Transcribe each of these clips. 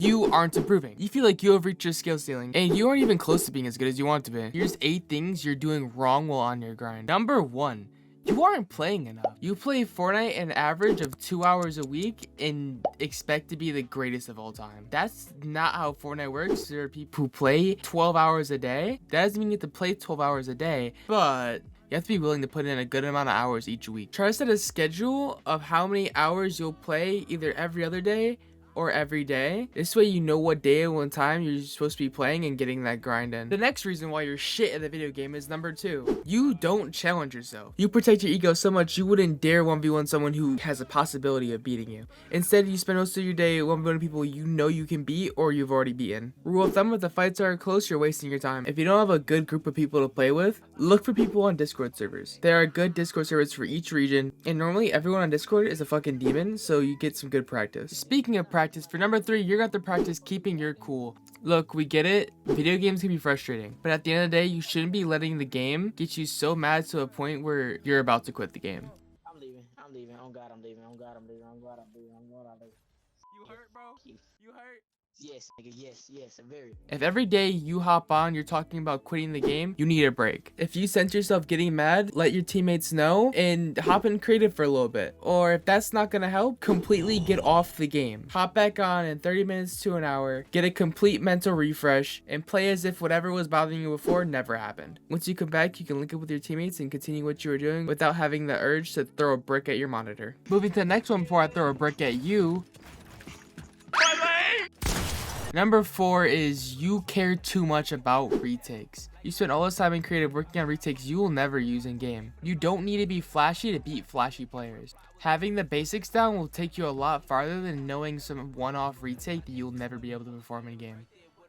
you aren't improving. You feel like you have reached your skill ceiling and you aren't even close to being as good as you want to be. Here's 8 things you're doing wrong while on your grind. Number 1. You aren't playing enough. You play Fortnite an average of 2 hours a week and expect to be the greatest of all time. That's not how Fortnite works. There are people who play 12 hours a day. That doesn't mean you have to play 12 hours a day, but you have to be willing to put in a good amount of hours each week. Try to set a schedule of how many hours you'll play either every other day or every day. This way you know what day and what time you're supposed to be playing and getting that grind in. The next reason why you're shit at the video game is number 2. You don't challenge yourself. You protect your ego so much you wouldn't dare 1v1 someone who has a possibility of beating you. Instead, you spend most of your day 1v1 people you know you can beat or you've already beaten. Rule of thumb, if the fights are close, you're wasting your time. If you don't have a good group of people to play with, look for people on Discord servers. There are good Discord servers for each region, and normally everyone on Discord is a fucking demon, so you get some good practice. Speaking of practice, for number 3, you're going to have to practice keeping your cool. Look, we get it. Video games can be frustrating, but at the end of the day, you shouldn't be letting the game get you so mad to a point where you're about to quit the game. I'm leaving. Oh God, I'm leaving. You hurt, bro? You hurt? Yes, nigga, yes, very. If every day you hop on, you're talking about quitting the game, you need a break. If you sense yourself getting mad, let your teammates know and hop in creative for a little bit. Or if that's not gonna help, completely get off the game. Hop back on in 30 minutes to an hour, get a complete mental refresh, and play as if whatever was bothering you before never happened. Once you come back, you can link up with your teammates and continue what you were doing without having the urge to throw a brick at your monitor. Moving to the next one before I throw a brick at you. Number 4 is you care too much about retakes. You spend all this time in creative working on retakes you will never use in game. You don't need to be flashy to beat flashy players. Having the basics down will take you a lot farther than knowing some one-off retake that you'll never be able to perform in game.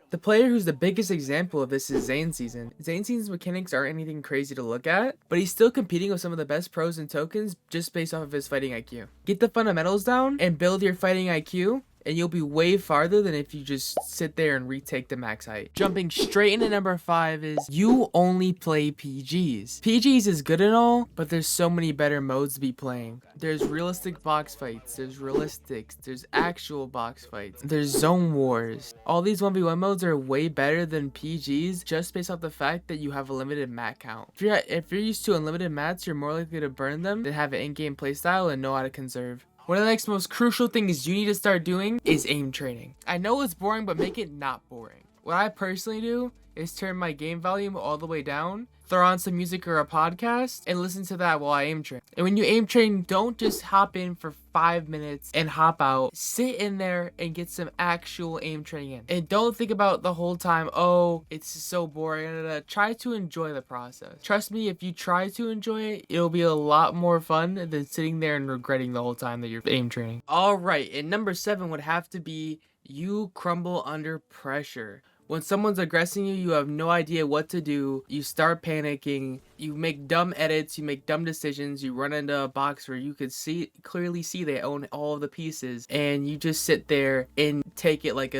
The player who's the biggest example of this is Zane Season. Zane Season's mechanics aren't anything crazy to look at, but he's still competing with some of the best pros and tokens just based off of his fighting IQ. Get the fundamentals down and build your fighting IQ, and you'll be way farther than if you just sit there and retake the max height. Jumping straight into number 5 is you only play PGs. PGs is good and all, but there's so many better modes to be playing. There's realistic box fights, there's realistics, there's actual box fights, there's zone wars. All these 1v1 modes are way better than PGs just based off the fact that you have a limited mat count. If you're used to unlimited mats, you're more likely to burn them than have an in-game playstyle and know how to conserve. One of the next most crucial things you need to start doing is aim training. I know it's boring, but make it not boring. What I personally do is turn my game volume all the way down, throw on some music or a podcast, and listen to that while I aim train. And when you aim train, don't just hop in for 5 minutes and hop out. Sit in there and get some actual aim training in. And don't think about the whole time, oh, it's so boring. Try to enjoy the process. Trust me, if you try to enjoy it, it'll be a lot more fun than sitting there and regretting the whole time that you're aim training. Alright, and number 7 would have to be you crumble under pressure. When someone's aggressing you, you have no idea what to do. You start panicking. You make dumb edits. You make dumb decisions. You run into a box where you could clearly see they own all of the pieces, and you just sit there and take it like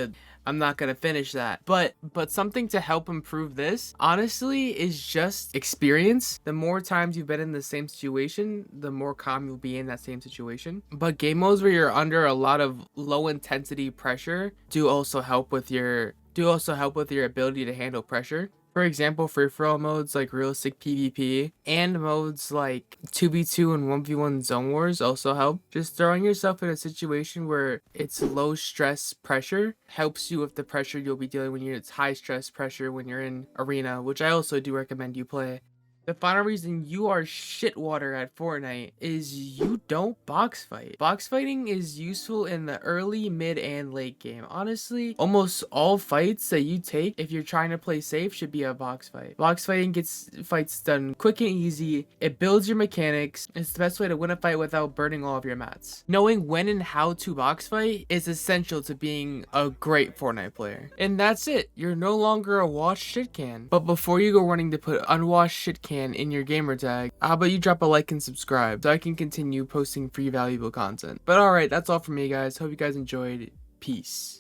I'm not gonna finish that. But something to help improve this, honestly, is just experience. The more times you've been in the same situation, the more calm you'll be in that same situation. But game modes where you're under a lot of low intensity pressure do also help with your ability to handle pressure. For example, free-for-all modes like realistic PvP and modes like 2v2 and 1v1 zone wars also help. Just throwing yourself in a situation where it's low stress pressure helps you with the pressure you'll be dealing when it's high stress pressure when you're in arena, which I also do recommend you play. The final reason you are shitwater at Fortnite is you don't box fight. Box fighting is useful in the early, mid, and late game. Honestly, almost all fights that you take, if you're trying to play safe, should be a box fight. Box fighting gets fights done quick and easy. It builds your mechanics. It's the best way to win a fight without burning all of your mats. Knowing when and how to box fight is essential to being a great Fortnite player. And that's it. You're no longer a washed shit can. But before you go running to put unwashed shit can in your gamer tag, how about you drop a like and subscribe so I can continue posting free valuable content. But alright, that's all from me, guys. Hope you guys enjoyed. Peace.